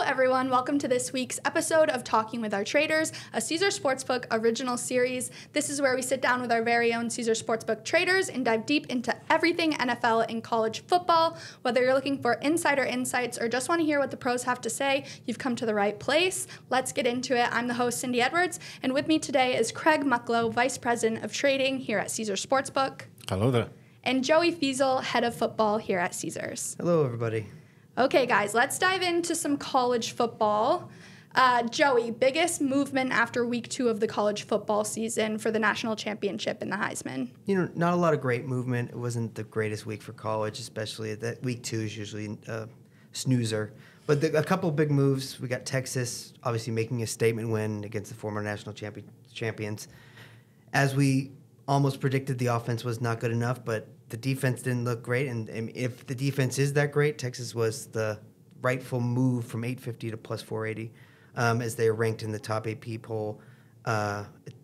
everyone. Welcome to this week's episode of Talking with Our Traders, a Caesar Sportsbook original series. This is where we sit down with our very own Caesar Sportsbook traders and dive deep into everything NFL and college football. Whether you're looking for insider insights or just want to hear what the pros have to say, you've come to the right place. Let's get into it. I'm the host, Cindy Edwards, and with me today is Craig Mucklow, Vice President of Trading here at Caesar Sportsbook. Hello there. And Joey Fiesel, Head of Football here at Caesars. Hello, everybody. Okay, guys, let's dive into some college football. Joey, biggest movement after week 2 of the college football season for the national championship and the Heisman? You know, not a lot of great movement. It wasn't the greatest week for college, especially that week 2 is usually a snoozer. But a couple big moves. We got Texas obviously making a statement win against the former national champions. As we almost predicted, the offense was not good enough, but the defense didn't look great. And if the defense is that great, Texas was the rightful move from 850 to plus 480 as they are ranked in the top AP poll,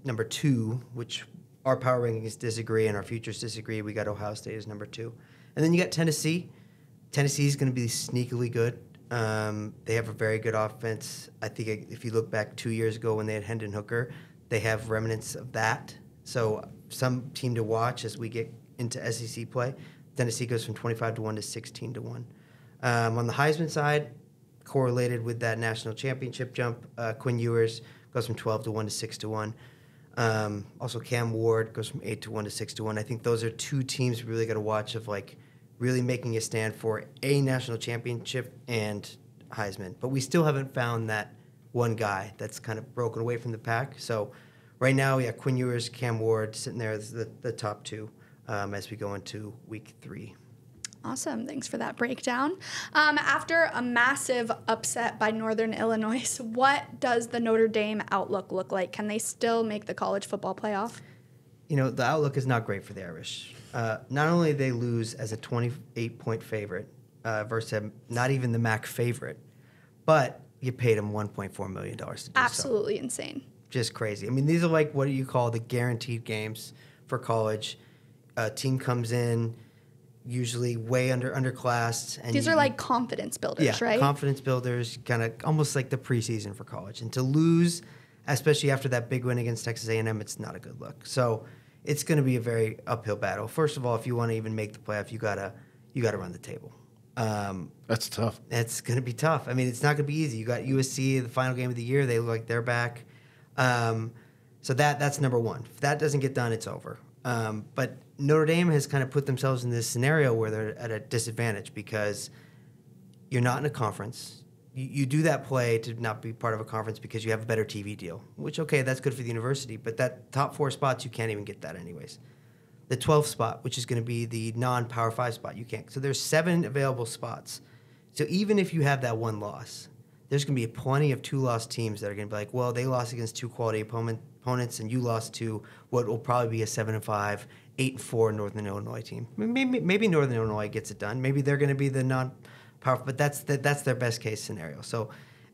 number 2, which our power rankings disagree and our futures disagree. We got Ohio State as number 2. And then you got Tennessee. Tennessee is going to be sneakily good. They have a very good offense. I think if you look back 2 years ago when they had Hendon Hooker, they have remnants of that. So some team to watch as we get into SEC play. Tennessee goes from 25 to 1 to 16 to 1. On the Heisman side, correlated with that national championship jump, Quinn Ewers goes from 12 to 1 to 6 to 1. Also, Cam Ward goes from 8 to 1 to 6 to 1. I think those are two teams we really got to watch of like really making a stand for a national championship and Heisman. But we still haven't found that one guy that's kind of broken away from the pack. So right now, yeah, Quinn Ewers, Cam Ward sitting there as the top 2. As we go into week 3. Awesome. Thanks for that breakdown. After a massive upset by Northern Illinois, what does the Notre Dame outlook look like? Can they still make the college football playoff? You know, the outlook is not great for the Irish. Not only they lose as a 28-point favorite versus not even the MAC favorite, but you paid them $1.4 million to do Absolutely insane. Just crazy. I mean, these are like what you call the guaranteed games for college. A team comes in, usually way underclassed. And these are like confidence builders, right? Yeah, confidence builders, kind of almost like the preseason for college. And to lose, especially after that big win against Texas A&M, it's not a good look. So it's going to be a very uphill battle. First of all, if you want to even make the playoff, you gotta run the table. That's tough. It's going to be tough. I mean, it's not going to be easy. You got USC, the final game of the year. They look like they're back. So that's number 1. If that doesn't get done, it's over. But Notre Dame has kind of put themselves in this scenario where they're at a disadvantage because you're not in a conference. You do that play to not be part of a conference because you have a better TV deal, which, okay, that's good for the university, but that top 4 spots, you can't even get that anyways. The 12th spot, which is going to be the non-Power 5 spot, you can't. So there's 7 available spots. So even if you have that one loss, there's going to be plenty of 2-loss teams that are going to be like, well, they lost against 2 quality opponents, and you lost to what will probably be a 7-5, 8-4 Northern Illinois team. Maybe Northern Illinois gets it done. Maybe they're going to be the non-powerful, but that's their best case scenario. So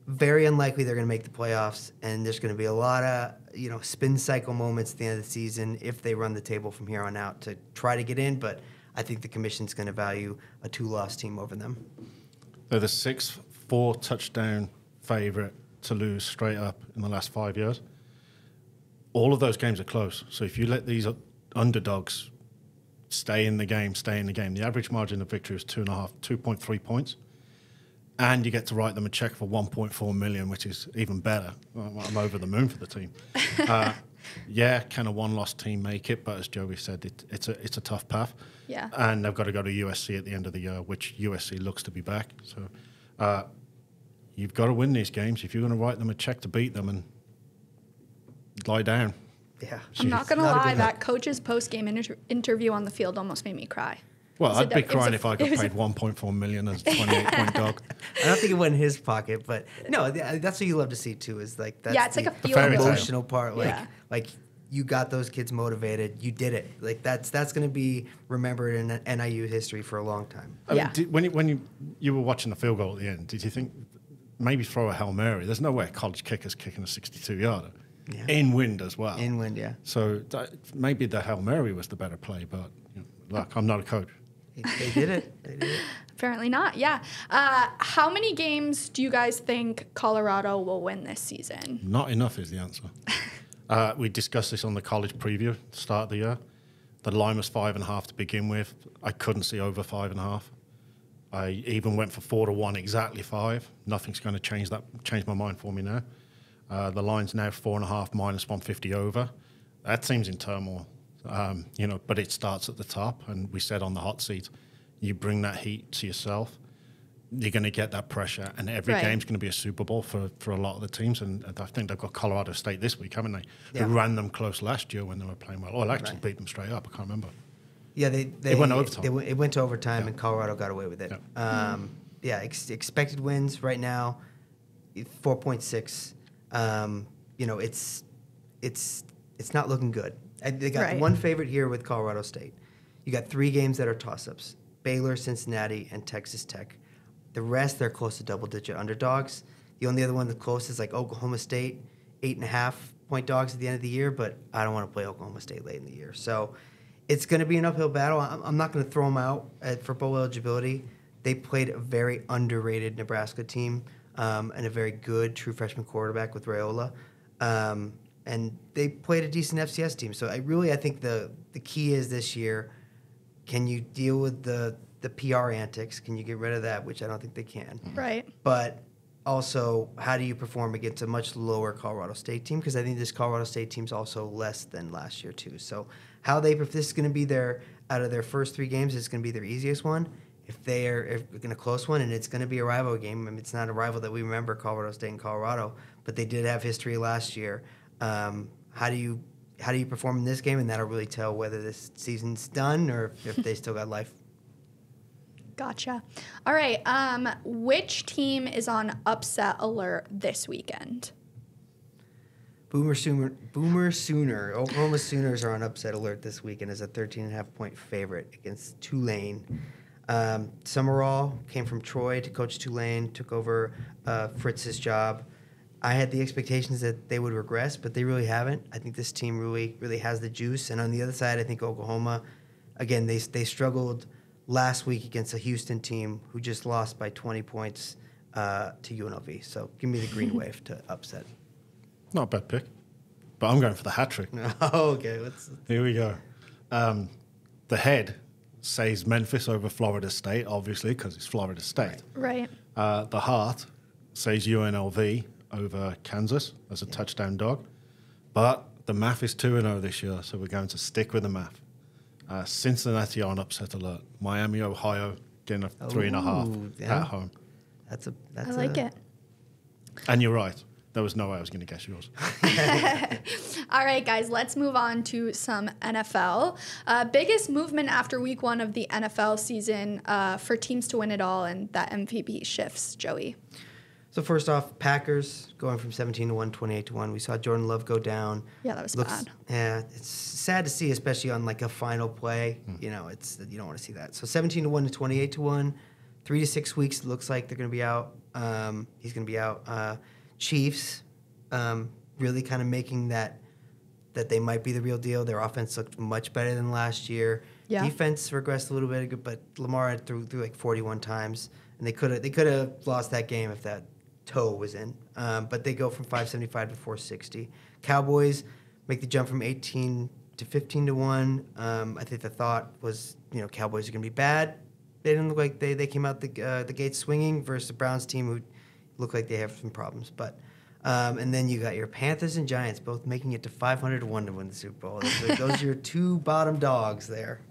very unlikely they're going to make the playoffs, and there's going to be a lot of spin cycle moments at the end of the season if they run the table from here on out to try to get in. But I think the commission's going to value a 2-loss team over them. They're the 6th 4-touchdown favorite to lose straight up in the last 5 years. All of those games are close. So if you let these underdogs stay in the game, the average margin of victory is 2.3 points. And you get to write them a check for $1.4 million, which is even better. I'm over the moon for the team. Can a 1-loss team make it? But as Joey said, it's a tough path. Yeah. And they've got to go to USC at the end of the year, which USC looks to be back. So you've got to win these games if you're going to write them a check to beat them and lie down. Yeah. I'm not going to lie, that coach's post-game interview on the field almost made me cry. Well, I'd be crying if I got paid $1.4 million as a 28-point dog. I don't think it went in his pocket, but no, that's what you love to see too. Is like that's it's like a feel emotional part. Like you got those kids motivated. You did it. Like that's going to be remembered in NIU history for a long time. When you were watching the field goal at the end, did you think maybe throw a Hail Mary? There's no way a college kicker's kicking a 62-yarder. Yeah. In wind as well. In wind, yeah. So maybe the Hail Mary was the better play, but look, I'm not a coach. They did it. Apparently not, yeah. How many games do you guys think Colorado will win this season? Not enough is the answer. We discussed this on the college preview at the start of the year. The line was 5.5 to begin with. I couldn't see over 5.5. I even went for 4-1, exactly 5. Nothing's going to change my mind for me now. The line's now 4.5 minus 150 over. That seems in turmoil, but it starts at the top. And we said on the hot seat, you bring that heat to yourself, you're going to get that pressure, and every game's going to be a Super Bowl for a lot of the teams. And I think they've got Colorado State this week, haven't they? Yeah. Who ran them close last year when they were playing well. Or actually beat them straight up. I can't remember. Yeah, they went overtime. It went to overtime, and Colorado got away with it. Yeah. Expected wins right now, 4.6. It's not looking good. They got one favorite here with Colorado State. You got 3 games that are toss-ups: Baylor, Cincinnati, and Texas Tech. The rest, they're close to double-digit underdogs. The only other one that's close is like Oklahoma State, 8.5-point dogs at the end of the year, but I don't want to play Oklahoma State late in the year. So it's going to be an uphill battle. I'm not going to throw them out for bowl eligibility. They played a very underrated Nebraska team and a very good true freshman quarterback with Raiola. And they played a decent FCS team. So I think the key is this year, can you deal with the PR antics? Can you get rid of that, which I don't think they can. Right. But also, how do you perform against a much lower Colorado State team? Because I think this Colorado State team's also less than last year, too. So if this is going to be out of their first 3 games, it's going to be their easiest one. If they're in a close one, and it's going to be a rival game. I mean, it's not a rival that we remember, Colorado State and Colorado, but they did have history last year. How do you perform in this game? And that'll really tell whether this season's done or if they still got life. Gotcha. All right. Which team is on upset alert this weekend? Boomer Sooner. Oklahoma Sooners are on upset alert this weekend as a 13.5-point favorite against Tulane. Summerall came from Troy to coach Tulane, took over Fritz's job. I had the expectations that they would regress, but they really haven't. I think this team really, really has the juice. And on the other side, I think Oklahoma, again, they struggled last week against a Houston team who just lost by 20 points to UNLV. So give me the green wave to upset. Not a bad pick, but I'm going for the hat trick. Okay, here we go. The head says Memphis over Florida State, obviously, because it's Florida State. Right. The heart says UNLV over Kansas as a touchdown dog. But the math is 2-0 this year, so we're going to stick with the math. Cincinnati on upset alert. Miami, Ohio, getting a 3.5 at home. I like it. And you're right. There was no way I was going to guess yours. All right, guys, let's move on to some NFL. Biggest movement after week 1 of the NFL season for teams to win it all, and that MVP shifts, Joey. So first off, Packers going from 17-1, 28-1. We saw Jordan Love go down. Yeah, that was bad. Yeah, it's sad to see, especially on like a final play. You know, you don't want to see that. So 17-1 to 28-1, 3 to 6 weeks. It looks like they're going to be out. He's going to be out. Chiefs really kind of making that they might be the real deal. Their offense looked much better than last year. Yeah. Defense regressed a little bit, but Lamar threw like 41 times, and they could have lost that game if that toe was in. But they go from 575 to 460. Cowboys make the jump from 18 to 15-1. I think the thought was, Cowboys are going to be bad. They didn't look like they came out the gates swinging versus the Browns team who look like they have some problems. But and then you got your Panthers and Giants both making it to 500-1 to win the Super Bowl. Those are your 2 bottom dogs there.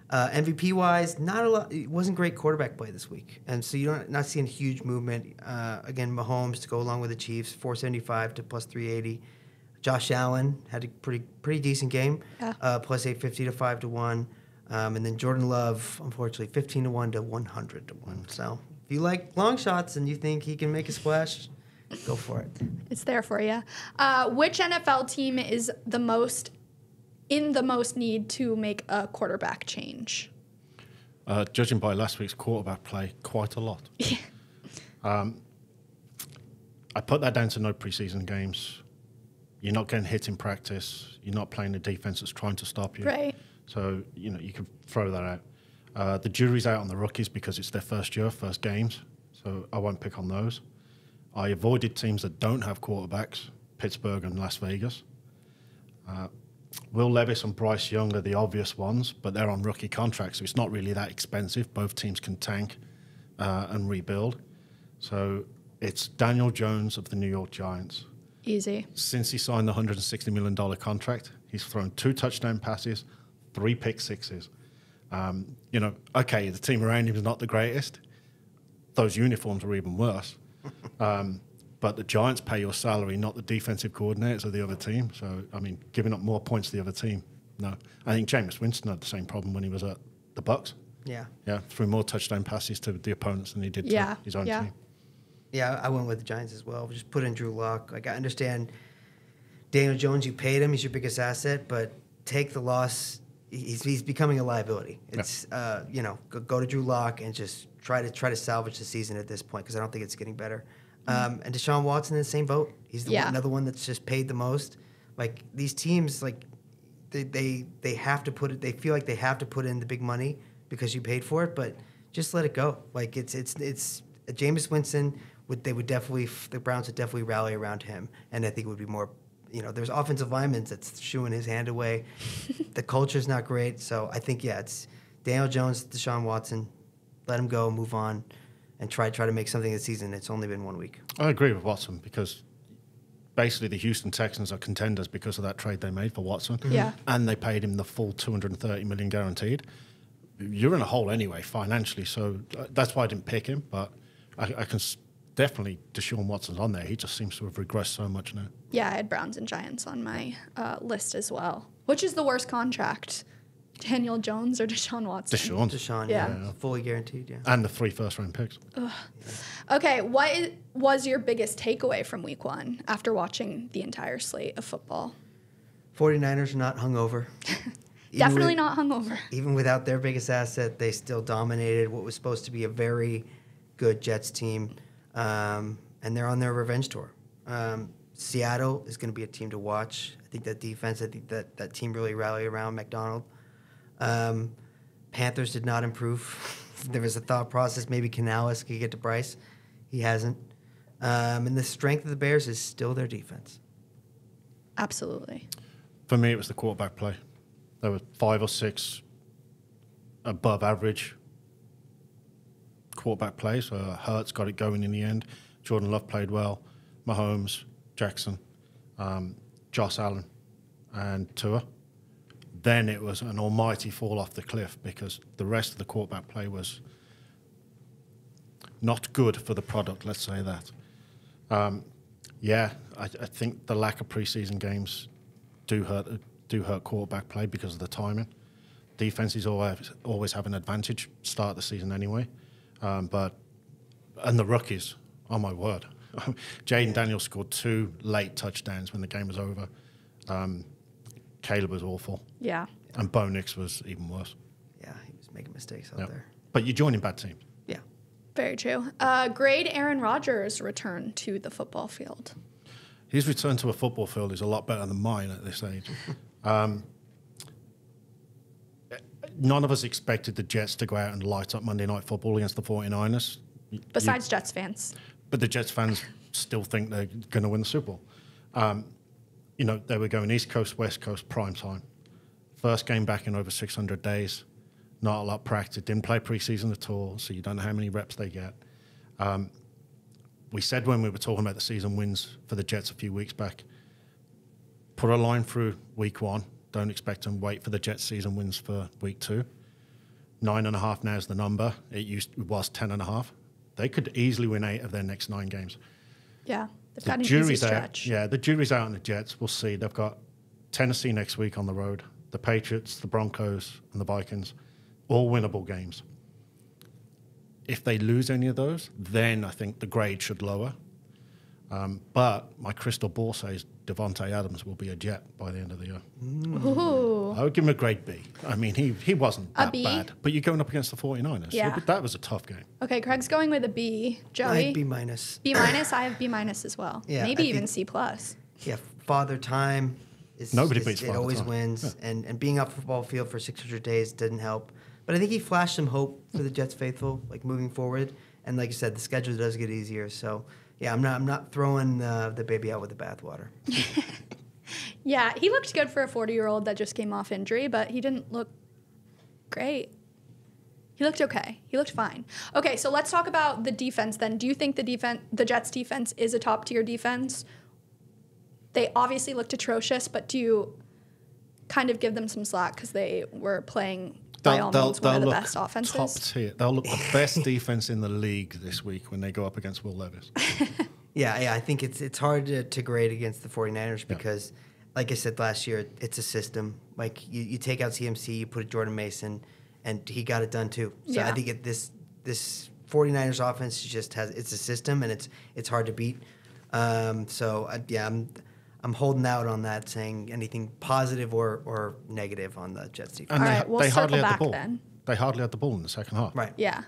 MVP wise, not a lot. It wasn't great quarterback play this week, and so you're not seeing huge movement. Again, Mahomes to go along with the Chiefs, 475 to plus 380. Josh Allen had a pretty decent game, plus 850 to 5-1, and then Jordan Love, unfortunately, 15-1 to 100-1. So if you like long shots and you think he can make a splash, go for it. It's there for you. Which NFL team is in the most need to make a quarterback change? Judging by last week's quarterback play, quite a lot. I put that down to no preseason games. You're not getting hit in practice. You're not playing the defense that's trying to stop you. Right. So, you can throw that The jury's out on the rookies because it's their first year, first games, so I won't pick on those. I avoided teams that don't have quarterbacks, Pittsburgh and Las Vegas. Will Levis and Bryce Young are the obvious ones, but they're on rookie contracts, so it's not really that expensive. Both teams can tank and rebuild. So it's Daniel Jones of the New York Giants. Easy. Since he signed the $160 million contract, he's thrown 2 touchdown passes, 3 pick sixes. Okay, the team around him is not the greatest. Those uniforms are even worse. But the Giants pay your salary, not the defensive coordinators of the other team. So, giving up more points to the other team, no. I think Jameis Winston had the same problem when he was at the Bucs. Yeah. Yeah, threw more touchdown passes to the opponents than he did to his own team. Yeah, I went with the Giants as well. Just put in Drew Lock. Like, I understand Daniel Jones, you paid him. He's your biggest asset. But take the loss. He's becoming a liability. It's, go to Drew Lock and just try to salvage the season at this point because I don't think it's getting better. And Deshaun Watson in the same boat. He's another one that's just paid the most. Like, these teams, like, they have to put it. They feel like they have to put in the big money because you paid for it, but just let it go. Like, it's Jameis Winston. The Browns would definitely rally around him, and I think it would be more. There's offensive linemen that's shooing his hand away. The culture's not great, so I think it's Daniel Jones, Deshaun Watson. Let him go, move on, and try to make something this season. It's only been 1 week. I agree with Watson because basically the Houston Texans are contenders because of that trade they made for Watson. Yeah. And they paid him the full $230 million guaranteed. You're in a hole anyway financially, so that's why I didn't pick him. But I can definitely Deshaun Watson's on there. He just seems to have regressed so much now. Yeah, I had Browns and Giants on my list as well. Which is the worst contract? Daniel Jones or Deshaun Watson? Deshaun, yeah. Fully guaranteed, yeah. And the 3 first-round picks. Ugh. Okay, what was your biggest takeaway from week 1 after watching the entire slate of football? 49ers are not hungover. Definitely not hungover. Even without their biggest asset, they still dominated what was supposed to be a very good Jets team, and they're on their revenge tour. Seattle is going to be a team to watch. I think that defense, that team really rallied around McDonald. Panthers did not improve. There was a thought process maybe Canales could get to Bryce. He hasn't. And the strength of the Bears is still their defense. Absolutely. For me, it was the quarterback play. There were 5 or 6 above average quarterback plays. Hurts got it going in the end. Jordan Love played well. Mahomes, Jackson, Josh Allen, and Tua. Then it was an almighty fall off the cliff because the rest of the quarterback play was not good for the product, let's say that. I think the lack of preseason games do hurt quarterback play because of the timing. Defenses always have an advantage start the season anyway. And the rookies, oh my word. Jaden Daniels scored 2 late touchdowns when the game was over. Caleb was awful. Yeah. And Bo Nix was even worse. Yeah, he was making mistakes out there. But you're joining bad teams. Yeah. Very true. Grade Aaron Rodgers' return to the football field. His return to a football field is a lot better than mine at this age. None of us expected the Jets to go out and light up Monday Night Football against the 49ers. Besides Jets fans. But the Jets fans still think they're going to win the Super Bowl. They were going East Coast, West Coast, prime time. First game back in over 600 days. Not a lot practice. Didn't play preseason at all, so you don't know how many reps they get. We said when we were talking about the season wins for the Jets a few weeks back, put a line through week 1. Don't expect them wait for the Jets season wins for week 2. 9.5 now is the number. It was 10.5. They could easily win 8 of their next 9 games. Yeah, they've got an easy stretch. The jury's out on the Jets. We'll see. They've got Tennessee next week on the road, the Patriots, the Broncos, and the Vikings. All winnable games. If they lose any of those, then I think the grade should lower. But my crystal ball says Devontae Adams will be a Jet by the end of the year. Ooh. I would give him a grade B. I mean, he wasn't that B? bad. But you're going up against the 49ers. Yeah. So that was a tough game. Okay, Craig's going with a B. I Joey? had B minus. B minus? I have B minus as well. Yeah, Maybe I even think- C plus. Yeah, father time. Nobody beats it Father always Time. wins. Yeah. And being off the football field for 600 days didn't help. But I think he flashed some hope for the Jets faithful, like moving forward. And like you said, the schedule does get easier. So yeah, I'm not throwing the baby out with the bathwater. Yeah, he looked good for a 40-year-old that just came off injury, but he didn't look great. He looked okay. He looked fine. Okay, so let's talk about the defense then. Do you think the Jets defense is a top-tier defense? They obviously looked atrocious, but do you kind of give them some slack because they were playing by all means one of the best offenses? Top tier. They'll look the best defense in the league this week when they go up against Will Levis. Yeah, I think it's hard to grade against the 49ers because, like I said last year, it's a system. Like you take out CMC, you put Jordan Mason, and he got it done too. So I think this 49ers offense just it's a system and it's hard to beat. I'm holding out on that, saying anything positive or negative on the Jets defense. All right, we'll circle back then. They hardly had the ball in the second half. Right. Yeah.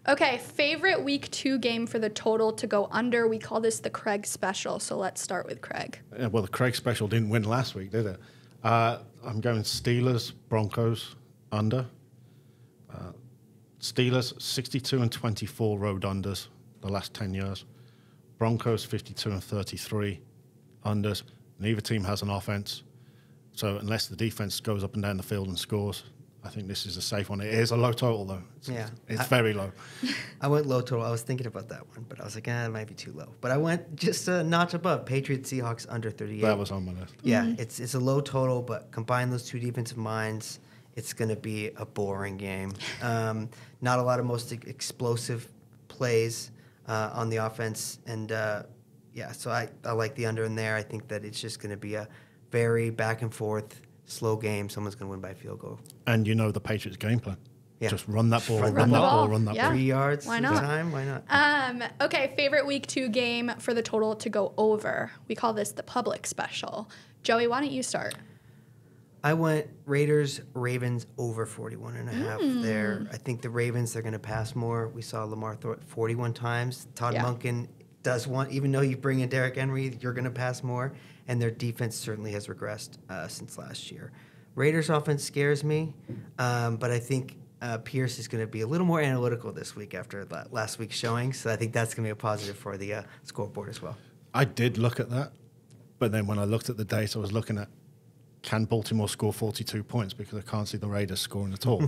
Okay, favorite week 2 game for the total to go under. We call this the Craig special, so let's start with Craig. Yeah, well, the Craig special didn't win last week, did it? I'm going Steelers, Broncos, under. Steelers, 62 and 24 road unders the last 10 years. Broncos, 52 and 33 unders. Neither team has an offense. So unless the defense goes up and down the field and scores, I think this is a safe one. It is a low total, though. It's very low. I went low total. I was thinking about that one, but I was like, it might be too low. But I went just a notch above. Patriots, Seahawks, under 38. That was on my list. Yeah, it's a low total, but combine those two defensive minds, it's going to be a boring game. Not a lot of most explosive plays on the offense. And, so I like the under in there. I think that it's just going to be a very back and forth, slow game. Someone's going to win by field goal. And you know the Patriots' game plan. Yeah. Just run that ball, run that ball. run that ball. 3 yards Why at a not? time. Why not? Okay, favorite week 2 game for the total to go over. We call this the public special. Joey, why don't you start? I went Ravens over 41.5 there. I think the Ravens, they're going to pass more. We saw Lamar throw it 41 times. Todd Monken does want, even though you bring in Derrick Henry, you're going to pass more. And their defense certainly has regressed since last year. Raiders offense scares me, but I think Pierce is going to be a little more analytical this week after last week's showing. So I think that's going to be a positive for the scoreboard as well. I did look at that, but then when I looked at the data, I was looking at, can Baltimore score 42 points? Because I can't see the Raiders scoring at all.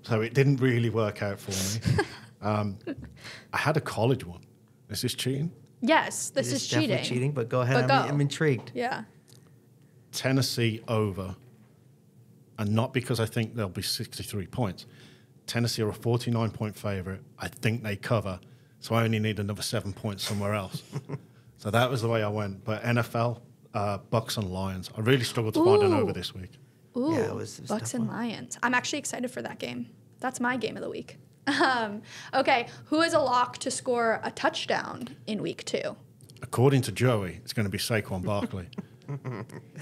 So it didn't really work out for me. I had a college one. Is this cheating? Yes, this is cheating. Definitely cheating, but go ahead. I'm intrigued. Yeah. Tennessee over, and not because I think there'll be 63 points. Tennessee are a 49-point favorite. I think they cover, so I only need another 7 points somewhere else. So that was the way I went. But NFL, Bucks and Lions. I really struggled to find an over this week. Ooh, Yeah, it was Bucks tough and one. Lions. I'm actually excited for that game. That's my game of the week. Okay, who is a lock to score a touchdown in week 2? According to Joey, it's going to be Saquon Barkley.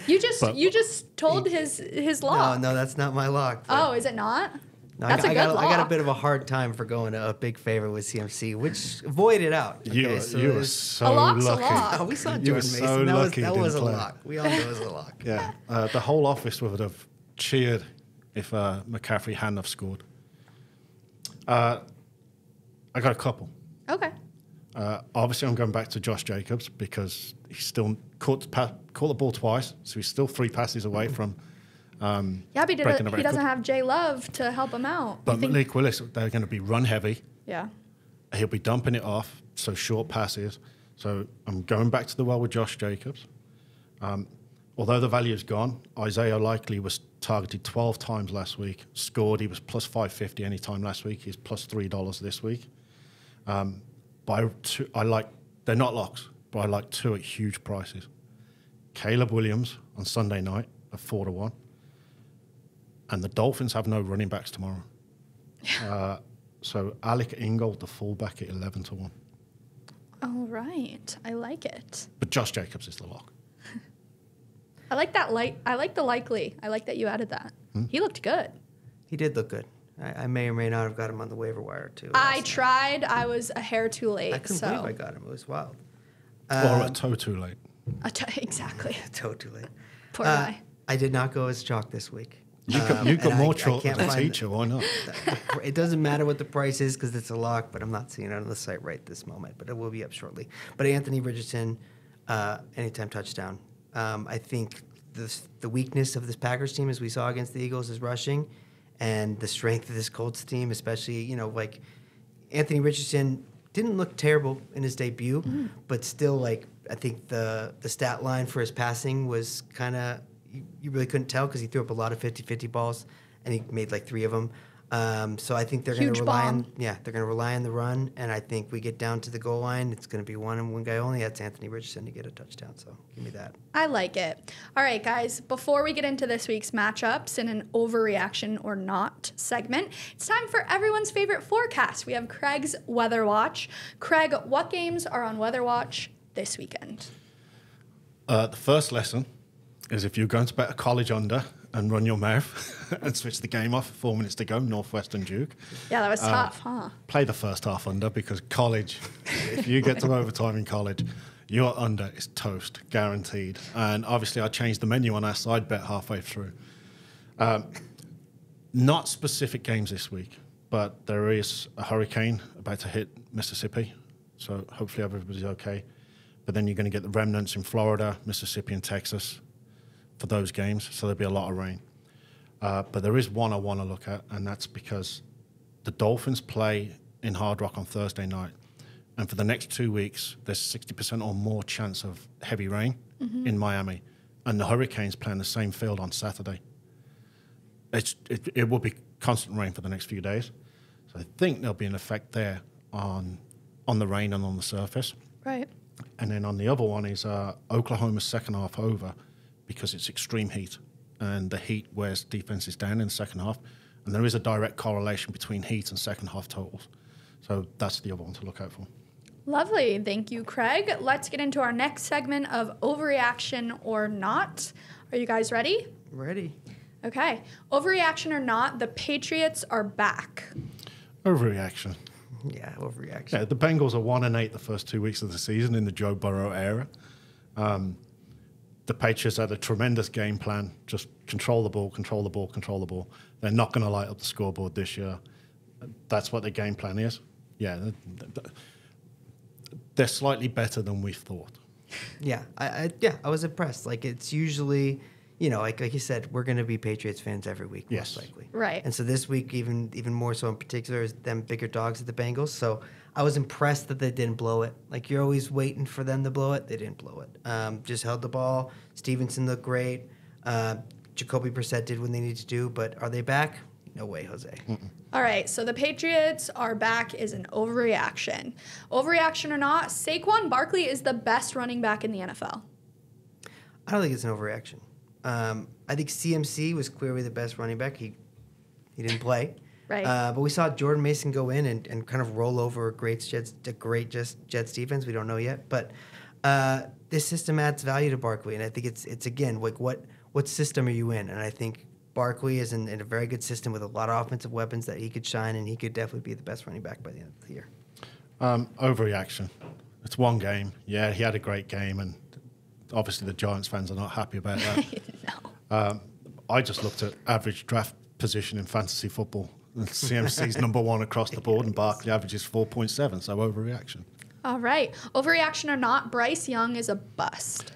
You just told his lock. No, that's not my lock. Oh, is it not? No, That's a good lock. I got a bit of a hard time for going to a big favorite with CMC, which voided out. You Okay, were it was- so A lock's a lucky. lock. Oh, we saw You were Jordan so Mason. lucky That he was a didn't play. lock. We all know it was a lock. Yeah, the whole office would have cheered if McCaffrey hadn't have scored. I got a couple. Okay. Obviously, I'm going back to Josh Jacobs because he still caught the ball twice, so he's still 3 passes away from Yeah, but he breaking the record. doesn't have Jay Love to help him out. But Malik Willis, they're going to be run heavy. Yeah. He'll be dumping it off, so short passes. So I'm going back to the well with Josh Jacobs. Although the value is gone, Isaiah Likely was targeted 12 times last week, scored. He was plus 550 any time last week. He's plus $3 this week. They're not locks, but I like 2 at huge prices. Caleb Williams on Sunday night at 4-1. And the Dolphins have no running backs tomorrow. So Alec Ingold, the fullback, at 11-1. All right. I like it. But Josh Jacobs is the lock. I like that I like the likely. I like that you added that. He looked good. He did look good. I may or may not have got him on the waiver wire, too. I tried. I was a hair too late. I couldn't believe I got him. It was wild. Or a toe too late. Exactly. Too late. Poor guy. I did not go as chalk this week. You've got more chalk can't than a find teacher. Why not? It doesn't matter what the price is because it's a lock, but I'm not seeing it on the site right this moment. But it will be up shortly. But Anthony Richardson, anytime touchdown. I think the weakness of this Packers team, as we saw against the Eagles, is rushing, and the strength of this Colts team, especially like Anthony Richardson didn't look terrible in his debut, but still, I think the stat line for his passing was kind of, you really couldn't tell because he threw up a lot of 50-50 balls, and he made 3 of them. So I think they're going to rely on the run, and I think we get down to the goal line, it's going to be one guy only. That's Anthony Richardson to get a touchdown. So give me that. I like it. All right, guys, before we get into this week's matchups in an overreaction or not segment, it's time for everyone's favorite forecast. We have Craig's Weather Watch. Craig, what games are on Weather Watch this weekend? The first lesson is if you're going to bet a college under and run your mouth and switch the game off 4 minutes to go, Northwestern Duke. Yeah, that was tough, huh? Play the first half under because college, if you get to overtime in college, your under is toast, guaranteed. And obviously I changed the menu on our side bet halfway through. Not specific games this week, but there is a hurricane about to hit Mississippi, so hopefully everybody's okay. But then you're going to get the remnants in Florida, Mississippi, and Texas for those games, so there'll be a lot of rain. But there is one I want to look at, and that's because the Dolphins play in Hard Rock on Thursday night. And for the next 2 weeks, there's 60% or more chance of heavy rain in Miami. And the Hurricanes play on the same field on Saturday. It will be constant rain for the next few days. So I think there'll be an effect there on the rain and on the surface. Right. And then on the other one is Oklahoma's second half over, because it's extreme heat, and the heat wears defenses down in the second half, and there is a direct correlation between heat and second half totals. So that's the other one to look out for. Lovely. Thank you, Craig. Let's get into our next segment of overreaction or not. Are you guys ready? Ready. Okay. Overreaction or not, the Patriots are back. Overreaction. Yeah, overreaction. Yeah, the Bengals are 1-8 the first 2 weeks of the season in the Joe Burrow era. The Patriots had a tremendous game plan. Just control the ball, control the ball, control the ball. They're not going to light up the scoreboard this year. That's what their game plan is. Yeah, they're slightly better than we thought. Yeah, I was impressed. It's usually, like you said, we're going to be Patriots fans every week, Yes. most likely. Right. And so this week, even more so in particular, is them bigger dogs at the Bengals. So I was impressed that they didn't blow it. You're always waiting for them to blow it. They didn't blow it. Just held the ball. Stevenson looked great. Jacoby Brissett did what they needed to do. But are they back? No way, Jose. All right, so the Patriots are back is an overreaction. Overreaction or not, Saquon Barkley is the best running back in the NFL. I don't think it's an overreaction. I think CMC was clearly the best running back. He didn't play. Right. But we saw Jordan Mason go in and kind of roll over a great Jets defense. We don't know yet. But this system adds value to Barkley. And I think it's again, what system are you in? And I think Barkley is in a very good system with a lot of offensive weapons that he could shine, and he could definitely be the best running back by the end of the year. Overreaction. It's one game. Yeah, he had a great game, and obviously the Giants fans are not happy about that. No. I just looked at average draft position in fantasy football. CMC's number one across the board, and Barkley averages 4.7, so overreaction. All right. Overreaction or not, Bryce Young is a bust.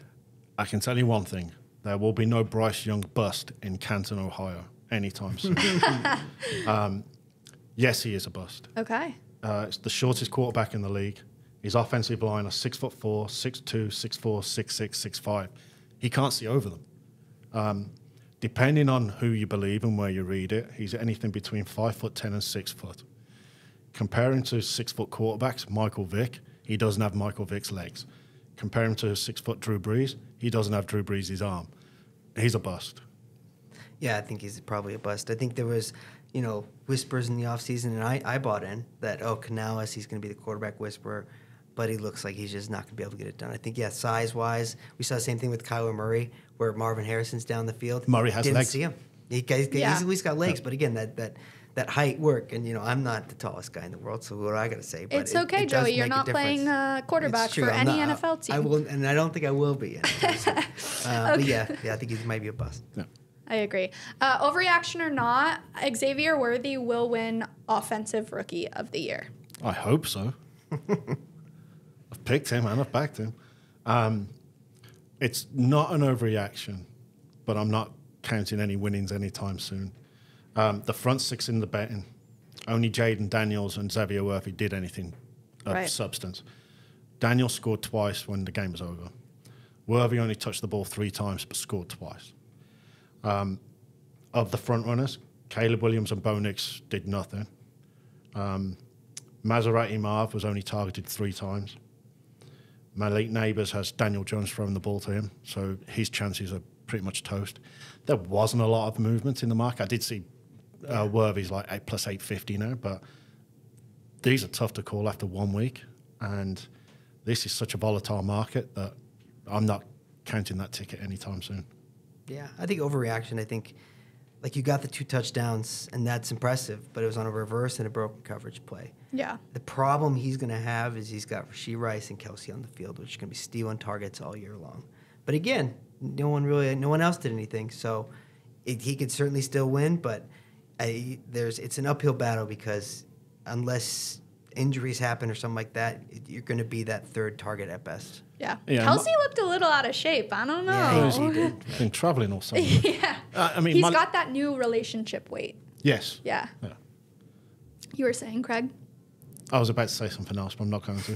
I can tell you one thing. There will be no Bryce Young bust in Canton, Ohio, anytime soon. Yes, he is a bust. Okay. It's the shortest quarterback in the league. His offensive line are 6'4", 6'2", 6'4", 6'6", 6'5". He can't see over them. Depending on who you believe and where you read it, he's anything between 5'10" and 6 foot. Comparing to 6 foot quarterbacks, Michael Vick, he doesn't have Michael Vick's legs. Compare him to 6 foot Drew Brees, he doesn't have Drew Brees' arm. He's a bust. Yeah, I think he's probably a bust. I think there was, whispers in the offseason, and I bought in that, Canales, he's going to be the quarterback whisperer, but he looks like he's just not going to be able to get it done. I think, size-wise, we saw the same thing with Kyler Murray, where Marvin Harrison's down the field. Murray has Didn't legs. see him. He's at least got legs, but again, that height work, and I'm not the tallest guy in the world, so what I got to say? But It's okay, it does Joey. You're make a not playing quarterback It's true. for I'm any not- NFL team. I will, and I don't think I will be. But I think he might be a bust. Yeah. I agree. Overreaction or not, Xavier Worthy will win Offensive Rookie of the Year. I hope so. I've picked him and I've backed him. It's not an overreaction, but I'm not counting any winnings anytime soon. The front six in the betting, only Jaden Daniels and Xavier Worthy did anything of substance. Daniel scored twice when the game was over. Worthy only touched the ball 3 times but scored twice. Of the front runners, Caleb Williams and Bo Nix did nothing. Maserati Marv was only targeted 3 times. Malik Neighbours has Daniel Jones throwing the ball to him, so his chances are pretty much toast. There wasn't a lot of movement in the market. I did see Worthy's like 8 plus 850 now, but these are tough to call after 1 week, and this is such a volatile market that I'm not counting that ticket anytime soon. Yeah, I think overreaction. I think, like, you got the 2 touchdowns, and that's impressive, but it was on a reverse and a broken coverage play. Yeah. The problem he's going to have is he's got Rashee Rice and Kelsey on the field, which is going to be stealing targets all year long. But again, no one else did anything, so he could certainly still win. But it's an uphill battle because unless injuries happen or something like that, you're going to be that 3rd target at best. Yeah. Kelsey looked a little out of shape. I don't know. Yeah, he did. Been traveling or something. Yeah. I mean, he's got that new relationship weight. Yes. Yeah. Yeah. You were saying, Craig? I was about to say something else, but I'm not going to.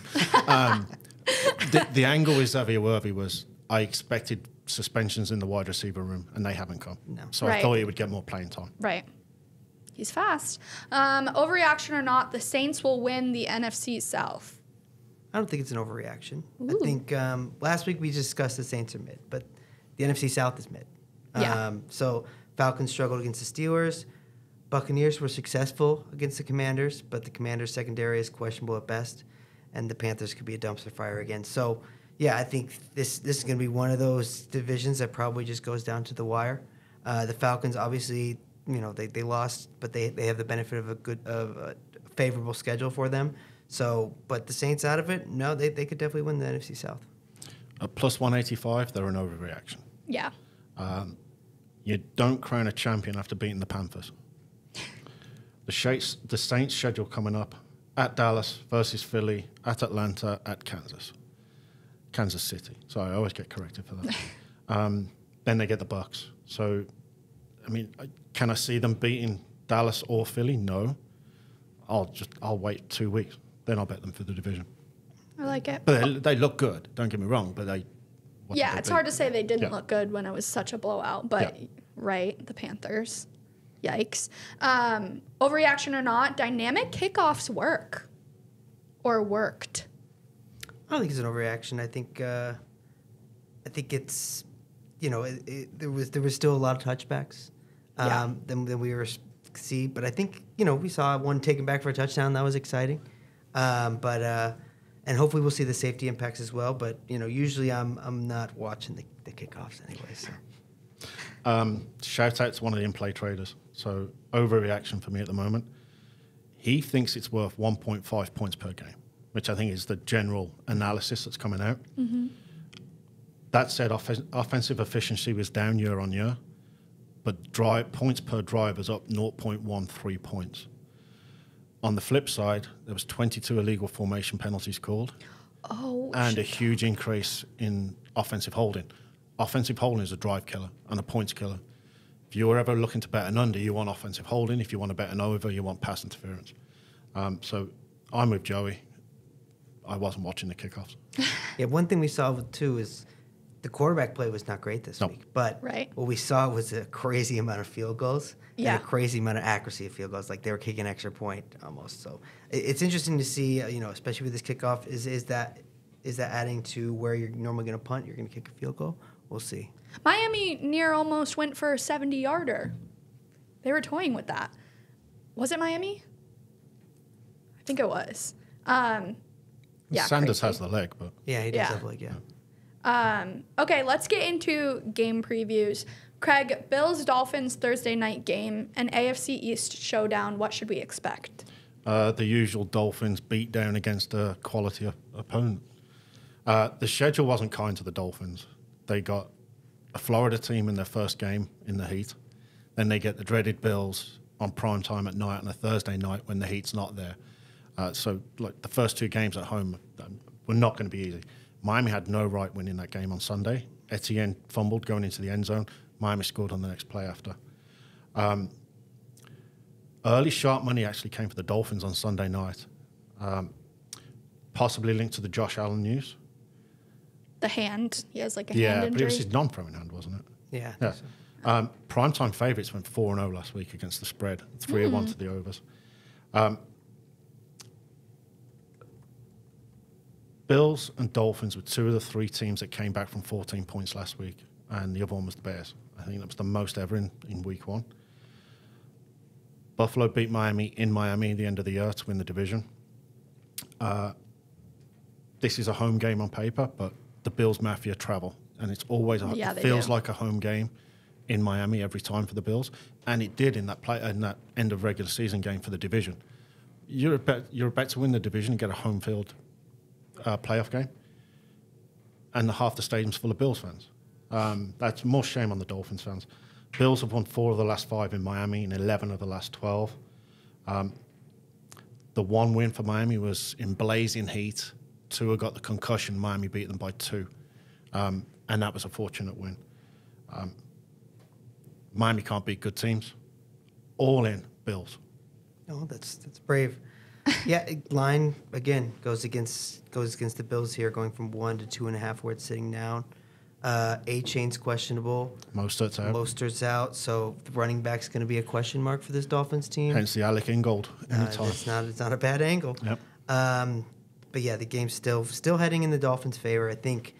The angle with Xavier Worthy was I expected suspensions in the wide receiver room, and they haven't come. No. So I thought he would get more playing time. Right. He's fast. Overreaction or not, the Saints will win the NFC South. I don't think it's an overreaction. Ooh. I think last week we discussed the Saints are mid, but the NFC South is mid. Yeah. So Falcons struggled against the Steelers. Buccaneers were successful against the Commanders, but the Commanders' secondary is questionable at best, and the Panthers could be a dumpster fire again. So, yeah, I think this is going to be one of those divisions that probably just goes down to the wire. The Falcons, obviously, they lost, but they have the benefit of a favorable schedule for them. So, but the Saints out of it, no, they could definitely win the NFC South. At plus 185, they're an overreaction. Yeah. You don't crown a champion after beating the Panthers. The Saints schedule coming up at Dallas versus Philly, at Atlanta, at Kansas City. Sorry, I always get corrected for that. Then they get the Bucks. So, I mean, can I see them beating Dallas or Philly? No. I'll wait 2 weeks. Then I'll bet them for the division. I like it. But they look good. Don't get me wrong. But it's hard to say they didn't look good when it was such a blowout. But right, the Panthers. Yikes. Overreaction or not, dynamic kickoffs work. Or worked. I don't think it's an overreaction. I think it's, there was still a lot of touchbacks than we were see. But I think, we saw one taken back for a touchdown. That was exciting. And hopefully we'll see the safety impacts as well. But, usually I'm not watching the kickoffs anyway. So. Shout out to one of the in-play traders. So overreaction for me at the moment. He thinks it's worth 1.5 points per game, which I think is the general analysis that's coming out. Mm-hmm. That said, offensive efficiency was down year on year, but points per drive was up 0.13 points. On the flip side, there was 22 illegal formation penalties called. And a huge increase in offensive holding. Offensive holding is a drive killer and a points killer. If you're ever looking to bet an under, you want offensive holding. If you want to bet an over, you want pass interference. So I'm with Joey. I wasn't watching the kickoffs. Yeah, one thing we saw too is the quarterback play was not great this week. But what we saw was a crazy amount of field goals and a crazy amount of accuracy of field goals. Like they were kicking an extra point almost. So it's interesting to see, especially with this kickoff, is that adding to where you're normally going to punt, you're going to kick a field goal? We'll see. Miami near almost went for a 70-yarder. They were toying with that. Was it Miami? I think it was. Sanders has the leg, but... Yeah, he does have the leg, Okay, let's get into game previews. Craig, Bills-Dolphins Thursday night game, an AFC East showdown. What should we expect? The usual Dolphins beat down against a quality opponent. The schedule wasn't kind to the Dolphins. They got a Florida team in their first game in the heat. Then they get the dreaded Bills on prime time at night on a Thursday night when the heat's not there. So, like, the first 2 games at home were not going to be easy. Miami had no right winning that game on Sunday. Etienne fumbled going into the end zone. Miami scored on the next play after. Early sharp money actually came for the Dolphins on Sunday night, possibly linked to the Josh Allen news. The hand. He has like a hand injury. But it was his non-throwing hand, wasn't it? Yeah. Yeah. Primetime favourites went 4-0 last week against the spread, 3-1 to the overs. Bills and Dolphins were 2 of the 3 teams that came back from 14 points last week, and the other one was the Bears. I think that was the most ever in week 1. Buffalo beat Miami in Miami at the end of the year to win the division. This is a home game on paper, but the Bills Mafia travel, and it's always it feels like a home game in Miami every time for the Bills, and it did in that end of regular season game for the division. You're about to win the division and get a home field playoff game, and half the stadium's full of Bills fans. That's more shame on the Dolphins fans. Bills have won 4 of the last 5 in Miami and 11 of the last 12. The one win for Miami was in blazing heat. Tua got the concussion. Miami beat them by 2. And that was a fortunate win. Miami can't beat good teams. All in, Bills. No, that's brave. Yeah, line again goes against the Bills here, going from 1 to 2.5 where it's sitting down. A-Chain's questionable. Mostert's out. So the running back's going to be a question mark for this Dolphins team. Hence the Alec Ingold anytime. It's not a bad angle. Yep. But yeah, the game's still heading in the Dolphins' favor. I think,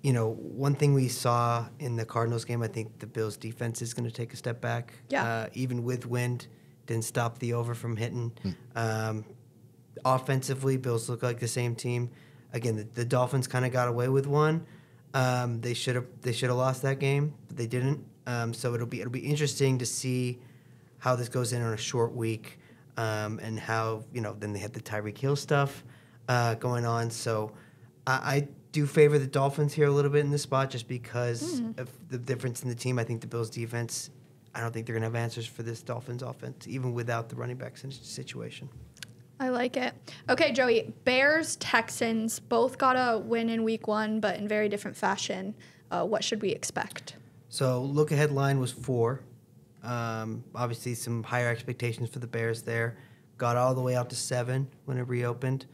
one thing we saw in the Cardinals game, I think the Bills' defense is going to take a step back. Yeah. Even with wind, didn't stop the over from hitting. Offensively, Bills look like the same team. Again, the Dolphins kind of got away with one. They should have lost that game, but they didn't. So it'll be interesting to see how this goes in on a short week, and how then they had the Tyreek Hill stuff going on. So I do favor the Dolphins here a little bit in this spot just because of the difference in the team. I think the Bills' defense, I don't think they're gonna have answers for this Dolphins offense, even without the running back situation. I like it. Okay, Joey, Bears, Texans, both got a win in week 1, but in very different fashion. What should we expect? So look-ahead line was 4. Obviously, some higher expectations for the Bears there. Got all the way out to 7 when it reopened.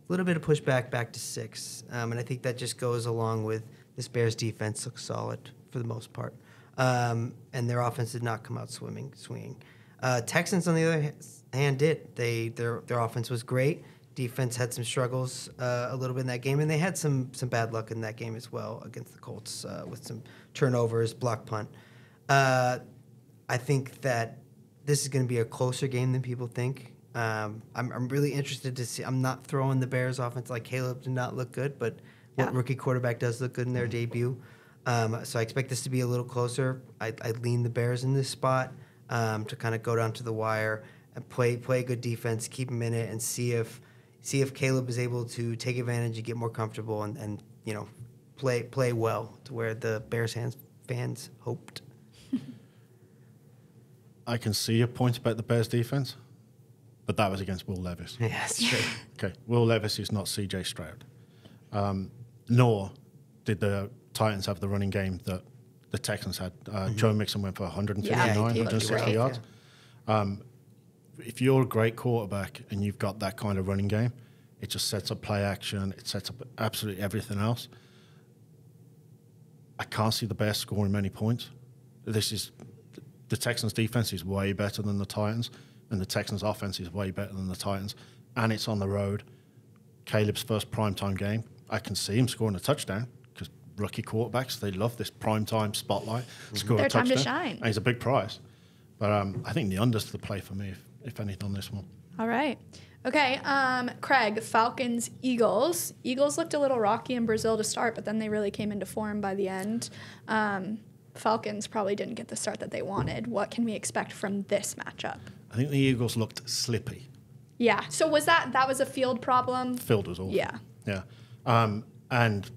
A little bit of pushback back to 6. And I think that just goes along with this Bears defense looks solid for the most part. And their offense did not come out swinging. Texans, on the other hand, did. Their offense was great. Defense had some struggles a little bit in that game, and they had some bad luck in that game as well against the Colts with some turnovers, block punt. I think that this is going to be a closer game than people think. I'm really interested to see. I'm not throwing the Bears offense like Caleb did not look good, but what rookie quarterback does look good in their debut. So I expect this to be a little closer. I lean the Bears in this spot to kind of go down to the wire and play a good defense, keep them in it, and see if Caleb is able to take advantage and get more comfortable and play well to where the Bears fans hoped. I can see your point about the Bears defense, but that was against Will Levis. Yeah, that's true. Okay, Will Levis is not C.J. Stroud, nor did the Titans have the running game that the Texans had. Joe Mixon went for 159, 160 yards. If you're a great quarterback and you've got that kind of running game, it just sets up play action. It sets up absolutely everything else. I can't see the Bears scoring many points. The Texans' defense is way better than the Titans, and the Texans' offense is way better than the Titans, and it's on the road. Caleb's first primetime game, I can see him scoring a touchdown because rookie quarterbacks, they love this primetime spotlight. Score Their a touchdown. time to shine. And he's a big prize. But I think the under's the play for me, if anything, on this one. All right. Okay, Craig, Falcons, Eagles. Eagles looked a little rocky in Brazil to start, but then they really came into form by the end. Falcons probably didn't get the start that they wanted. What can we expect from this matchup? I think the Eagles looked slippy. Yeah. So was that was a field problem? Field was awful. Yeah. Yeah. And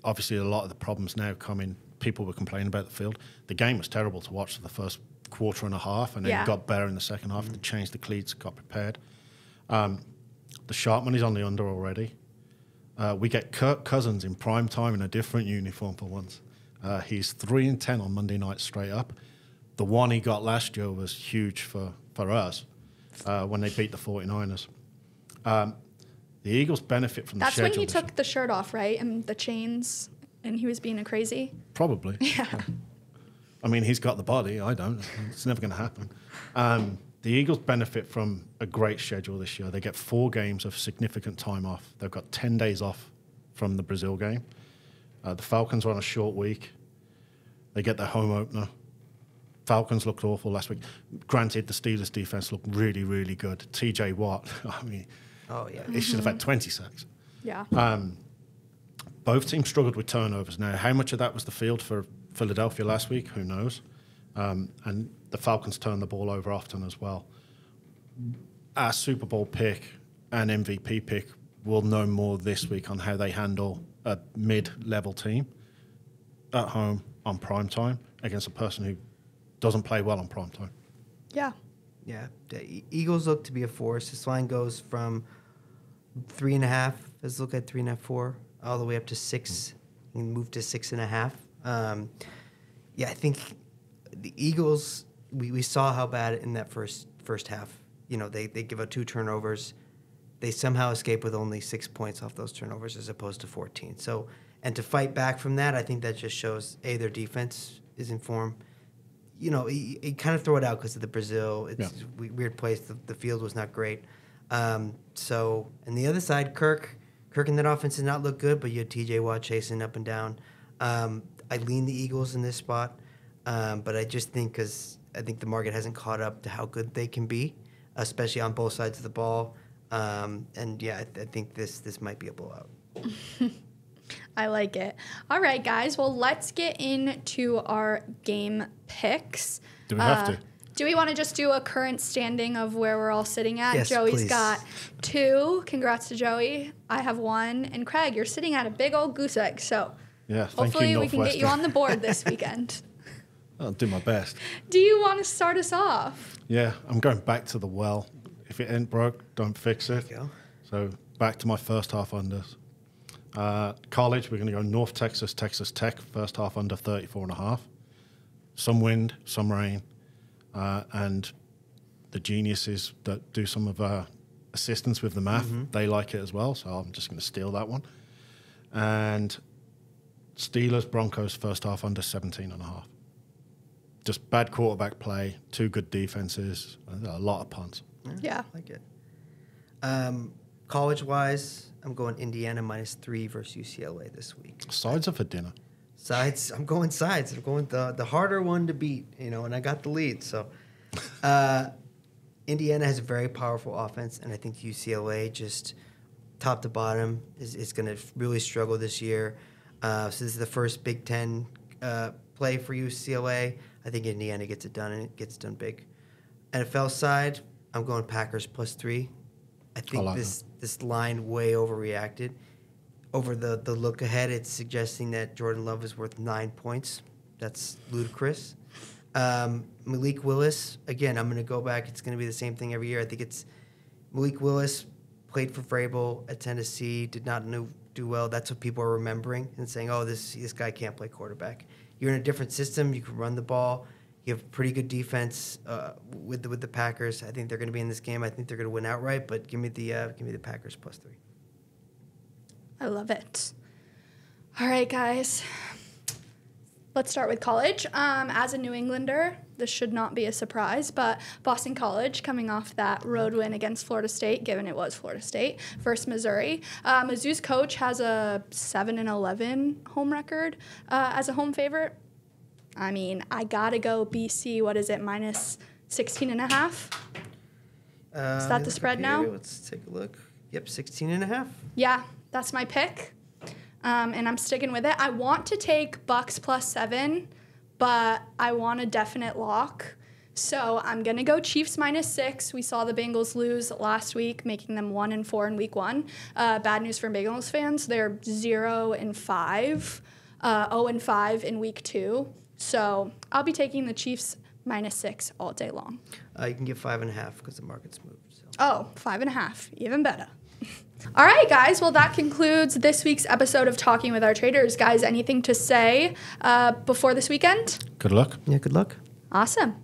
obviously a lot of the problems now come in. People were complaining about the field. The game was terrible to watch for the first quarter and a half, and then Yeah. got better in the second half. They changed the cleats, got prepared. The sharp money's on the under already. We get Kirk Cousins in prime time in a different uniform for once. He's 3-10 on Monday night straight up. The one he got last year was huge for us when they beat the 49ers. The Eagles benefit from the schedule. That's when he took the shirt off, right? And the chains, and he was being a crazy. Probably. Yeah. I mean, he's got the body. I don't. It's never going to happen. The Eagles benefit from a great schedule this year. They get 4 games of significant time off. They've got 10 days off from the Brazil game. The Falcons are on a short week. They get their home opener. Falcons looked awful last week. Granted, the Steelers' defense looked really, really good. TJ Watt, I mean, he should have had 20 sacks. Yeah. Both teams struggled with turnovers. Now, how much of that was the field for Philadelphia last week? Who knows? And the Falcons turned the ball over often as well. Our Super Bowl pick and MVP pick will know more this week on how they handle a mid-level team at home on prime time against a person who doesn't play well on prime time. Yeah. Yeah, the Eagles look to be a force. This line goes from 3.5, let's look at 3.5, 4, all the way up to 6, and move to 6.5. Yeah, I think the Eagles, we saw how bad in that first half. You know, they give out 2 turnovers. They somehow escape with only 6 points off those turnovers as opposed to 14. So, and to fight back from that, I think that just shows, A, their defense is in form. You know, you kind of throw it out because of the Brazil. It's a weird place. The field was not great. So, and the other side, Kirk in that offense did not look good, but you had TJ Watt chasing up and down. I lean the Eagles in this spot, but I just think because I think the market hasn't caught up to how good they can be, especially on both sides of the ball. And yeah, I think this might be a blowout. I like it. All right, guys. Well, let's get into our game picks. Do we have to? Do we want to just do a current standing of where we're all sitting at? Yes, Joey's please. got 2. Congrats to Joey. I have 1. And Craig, you're sitting at a big old goose egg. So Yeah, thank hopefully you, we can get you on the board this weekend. I'll do my best. Do you want to start us off? Yeah, I'm going back to the well. If it ain't broke, don't fix it. There you go. So back to my first half unders. College, we're going to go North Texas, Texas Tech, first half under 34.5. Some wind, some rain, and the geniuses that do some of our assistance with the math, they like it as well, so I'm just going to steal that one. And Steelers, Broncos, first half under 17.5. Just bad quarterback play, 2 good defenses, a lot of punts. Yeah. I like it. College-wise, I'm going Indiana -3 versus UCLA this week. Sides are for dinner. Sides, I'm going sides. I'm going the harder one to beat, and I got the lead. So Indiana has a very powerful offense, and I think UCLA just top to bottom is going to really struggle this year. So this is the first Big Ten play for UCLA. I think Indiana gets it done, and it gets done big. NFL side, I'm going Packers +3. I think like this line way overreacted. Over the look ahead, it's suggesting that Jordan Love is worth 9 points. That's ludicrous. Malik Willis, again, I'm going to go back. It's going to be the same thing every year. I think it's Malik Willis played for Vrabel at Tennessee, did not do well. That's what people are remembering and saying, oh, this guy can't play quarterback. You're in a different system. You can run the ball. You have pretty good defense with the Packers. I think they're going to be in this game. I think they're going to win outright. But give me the Packers +3. I love it. All right, guys. Let's start with college. As a New Englander, this should not be a surprise, but Boston College coming off that road win against Florida State, given it was Florida State, versus Missouri. Mizzou's coach has a 7-11 home record as a home favorite. I mean, I gotta go BC. What is it, -16.5? Is that the spread now? Let's take a look. Yep, 16.5. Yeah, that's my pick. And I'm sticking with it. I want to take Bucks +7, but I want a definite lock. So I'm going to go Chiefs -6. We saw the Bengals lose last week, making them 1-4 in week 1. Bad news for Bengals fans. They're 0-5, 0-5 in week 2. So I'll be taking the Chiefs -6 all day long. You can get 5.5 because the market's moved. So. Oh, 5.5, even better. All right, guys. Well, that concludes this week's episode of Talking with Our Traders. Guys, anything to say before this weekend? Good luck. Yeah, good luck. Awesome.